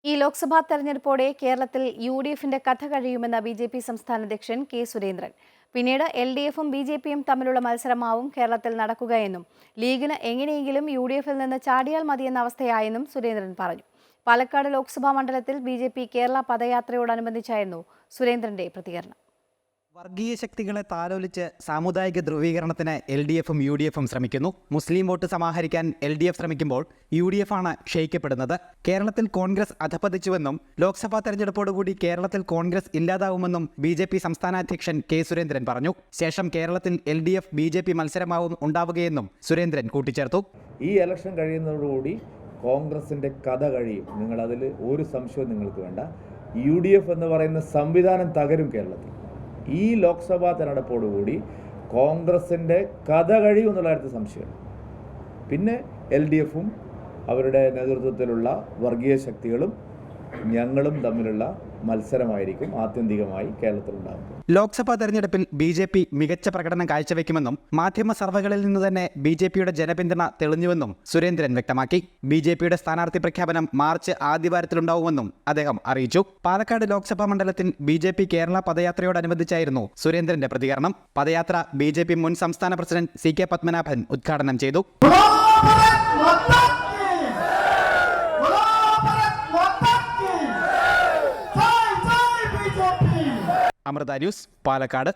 ഈ ലോക്സഭാ തെരഞ്ഞെടുപ്പോടെ കേരളത്തിൽ യുഡിഎഫിന്റെ കഥ കഴിയുമെന്ന ബിജെപി സംസ്ഥാന അധ്യക്ഷൻ കെ സുരേന്ദ്രൻ. പിന്നീട് എൽഡിഎഫും ബിജെപിയും തമ്മിലുള്ള മത്സരമാവും കേരളത്തിൽ നടക്കുകയെന്നും ലീഗിന് എങ്ങനെയെങ്കിലും യുഡിഎഫിൽ നിന്ന് ചാടിയാൽ മതിയെന്ന അവസ്ഥയായെന്നും സുരേന്ദ്രൻ പറഞ്ഞു. പാലക്കാട് ലോക്സഭാ മണ്ഡലത്തിൽ ബിജെപി കേരള പദയാത്രയോടനുബന്ധിച്ചായിരുന്നു സുരേന്ദ്രന്റെ പ്രതികരണം. വർഗീയ ശക്തികളെ താലോലിച്ച് സാമുദായിക ധ്രുവീകരണത്തിന് എൽഡിഎഫും യുഡിഎഫും ശ്രമിക്കുന്നു. മുസ്ലിം വോട്ട് സമാഹരിക്കാൻ എൽഡിഎഫ് ശ്രമിക്കുമ്പോൾ യുഡിഎഫ് ആണ് ക്ഷയിക്കപ്പെടുന്നത്. കേരളത്തിൽ കോൺഗ്രസ് അധപതിച്ചുവെന്നും ലോക്സഭാ തെരഞ്ഞെടുപ്പോടുകൂടി കേരളത്തിൽ കോൺഗ്രസ് ഇല്ലാതാവുമെന്നും ബിജെപി സംസ്ഥാന അധ്യക്ഷൻ കെ സുരേന്ദ്രൻ പറഞ്ഞു. ശേഷം കേരളത്തിൽ എൽഡിഎഫ് ബിജെപി മത്സരമാവും ഉണ്ടാവുകയെന്നും സുരേന്ദ്രൻ കൂട്ടിച്ചേർത്തു. ഈ ഇലക്ഷൻ കഴിയുന്നതോടുകൂടി കോൺഗ്രസിന്റെ കഥ കഴിയും. നിങ്ങളതിൽ ഒരു സംശയവും നിങ്ങൾക്ക് വേണ്ട. യുഡിഎഫ് എന്ന് പറയുന്ന സംവിധാനം തകരും കേരളത്തിൽ. ഈ ലോക്സഭാ തെരഞ്ഞെടുപ്പോടുകൂടി കോൺഗ്രസിൻ്റെ കഥ കഴിയും എന്നുള്ള കാര്യത്തിൽ സംശയമാണ്. പിന്നെ എൽഡിഎഫും അവരുടെ നേതൃത്വത്തിലുള്ള വർഗീയ ശക്തികളും ഞങ്ങളും തമ്മിലുള്ള മത്സരമായിരിക്കും ആത്യന്തികമായി കേരളത്തിലുണ്ടാകുന്നത്. ലോക്സഭാ തെരഞ്ഞെടുപ്പിൽ ബിജെപി മികച്ച പ്രകടനം കാഴ്ചവെക്കുമെന്നും മാധ്യമ സർവേകളിൽ നിന്ന് തന്നെ ബിജെപിയുടെ ജനപിന്തുണ തെളിഞ്ഞുവെന്നും സുരേന്ദ്രൻ വ്യക്തമാക്കി. ബിജെപിയുടെ സ്ഥാനാർത്ഥി പ്രഖ്യാപനം മാർച്ച് ആദ്യവാരത്തിലുണ്ടാവുമെന്നും അദ്ദേഹം അറിയിച്ചു. പാലക്കാട് ലോക്സഭാ മണ്ഡലത്തിൽ ബിജെപി കേരള പദയാത്രയോടനുബന്ധിച്ചായിരുന്നു സുരേന്ദ്രന്റെ പ്രതികരണം. പദയാത്ര ബിജെപി മുൻ സംസ്ഥാന പ്രസിഡന്റ് സി കെ പത്മനാഭൻ ഉദ്ഘാടനം ചെയ്തു. അമൃത ന്യൂസ്, പാലക്കാട്.